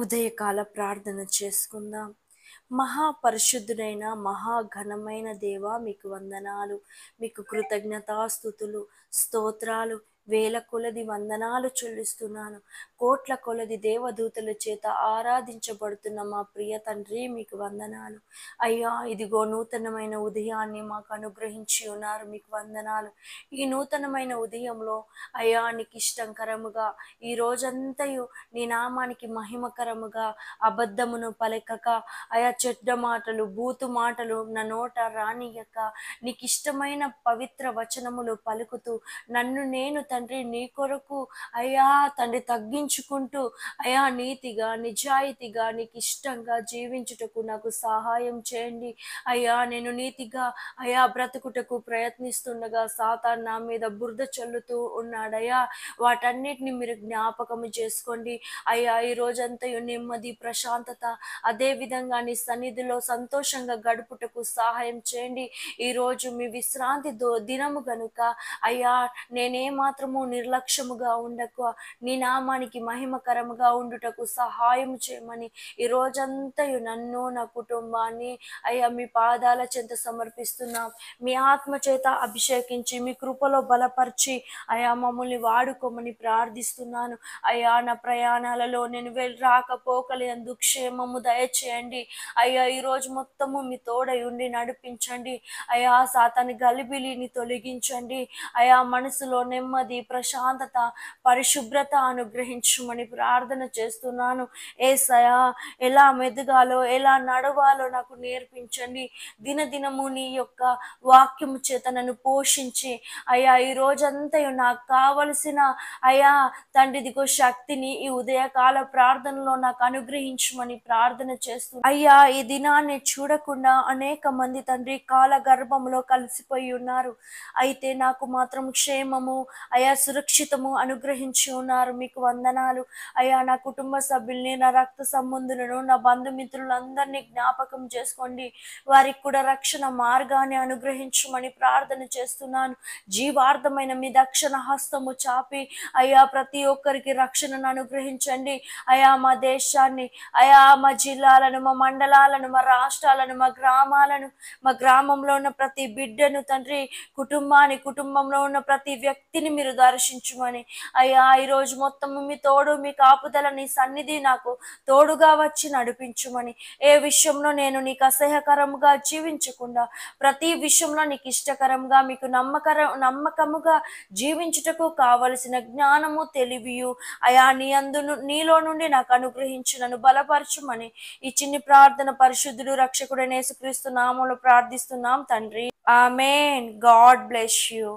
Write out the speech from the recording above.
ఉదయకాల ప్రార్థన చేసుకుందాం. మహాపరిశుద్ధుడైన మహాఘనమైన దేవా, మీకు వందనాలు, మీకు కృతజ్ఞతాస్తుతులు, స్తోత్రాలు, వేల కొలది వందనాలు చెల్లిస్తున్నాను. కోట్ల కొలది దేవదూతల చేత ఆరాధించబడుతున్న మా ప్రియ తండ్రి, మీకు వందనాలు అయ్యా. ఇదిగో నూతనమైన ఉదయాన్ని మాకు అనుగ్రహించి ఉన్నారు, మీకు వందనాలు. ఈ నూతనమైన ఉదయంలో అయ్యా, నీకు ఇష్టంకరముగా ఈ రోజంతయు నీ నామానికి మహిమకరముగా అబద్ధమును పలకక, అయా చెడ్డ మాటలు బూతు మాటలు నా నోట రానియక, నీకు ఇష్టమైన పవిత్ర వచనములు పలుకుతూ నన్ను నేను తండ్రి నీ కొరకు అయ్యా తండ్రి తగ్గించుకుంటూ అయా నీతిగా నిజాయితీగా నీకు ఇష్టంగా జీవించుటకు నాకు సహాయం చేయండి అయ్యా. నేను నీతిగా అయా బ్రతుకుటకు ప్రయత్నిస్తుండగా సాతాను నా మీద బురద చల్లుతూ ఉన్నాడయ్యా. వాటన్నిటిని మీరు జ్ఞాపకము చేసుకోండి అయ్యా. ఈ రోజంతయు నెమ్మది ప్రశాంతత అదే విధంగా నీ సన్నిధిలో సంతోషంగా గడుపుటకు సహాయం చేయండి. ఈరోజు మీ విశ్రాంతి దినము గనుక అయ్యా, నేనే మాత్రము నిర్లక్ష్యముగా ఉండక నీ నామానికి మహిమకరముగా ఉండుటకు సహాయం చేయమని ఈ రోజంతయు నన్ను నా కుటుంబాన్ని అయ్యా మీ పాదాల చెంత సమర్పిస్తున్నాం. మీ ఆత్మ చేత అభిషేకించి మీ కృపలో బలపరిచి అయా మమ్మల్ని వాడుకోమని ప్రార్థిస్తున్నాను అయ్యా. నా ప్రయాణాలలో నేను రాకపోకలందు క్షేమము దయచేయండి అయ్యా. ఈరోజు మొత్తము మీ తోడై ఉండి నడిపించండి అయ్యా. సాతాను గలిబిలిని తొలగించండి అయా. మనసులో నెమ్మది ప్రశాంతత పరిశుభ్రత అనుగ్రహించమని ప్రార్థన చేస్తున్నాను యేసయ్యా. ఎలా మెదగాలో ఎలా నడవాలో నాకు నేర్పించండి. దినదినము నీ యొక్క వాక్యము చేత నన్ను పోషించి అయ్యా ఈ రోజంతా నాకు కావలసిన అయ్యా తండ్రి దిగో శక్తిని ఈ ఉదయకాల ప్రార్థనలో నాకు అనుగ్రహించమని ప్రార్థన చేస్తూ అయ్యా, ఈ దినాన్ని చూడకుండా అనేక మంది తండ్రి కాల గర్భంలో కలిసిపోయి ఉన్నారు. అయితే నాకు మాత్రం క్షేమము అయా సురక్షితము అనుగ్రహించి ఉన్నారు, మీకు వందనాలు అయ్యా. నా కుటుంబ సభ్యుల్ని నా రక్త సంబంధులను నా బంధుమిత్రులందరినీ జ్ఞాపకం చేసుకోండి. వారికి కూడా రక్షణ మార్గాన్ని అనుగ్రహించమని ప్రార్థన చేస్తున్నాను. జీవార్థమైన మీ దక్షిణ హస్తము చాపి అయ్యా ప్రతి ఒక్కరికి రక్షణను అనుగ్రహించండి అయా. మా దేశాన్ని అయా, మా జిల్లాలను, మా మండలాలను, మా రాష్ట్రాలను, మా గ్రామాలను, మా గ్రామంలో ఉన్న ప్రతి బిడ్డను తండ్రి కుటుంబంలో ఉన్న ప్రతి వ్యక్తిని మీరు దర్శించుమని అయ్యా. ఈరోజు మొత్తము మీ తోడు మీ కాపుదల నీ సన్నిధి నాకు తోడుగా వచ్చి నడిపించుమని, ఏ విషయంలో నేను నీకు అసహ్యకరముగా జీవించకుండా ప్రతి విషయంలో నీకు ఇష్టకరంగా మీకు నమ్మకముగా జీవించుటకు కావలసిన జ్ఞానము తెలివియు అయా నీలో నుండి నాకు అనుగ్రహించి నన్ను బలపరచుమని ఈ చిన్ని ప్రార్థన పరిశుద్ధుడు రక్షకుడైన యేసుక్రీస్తు నామములో ప్రార్థిస్తున్నాం తండ్రి, ఆమేన్. God bless you.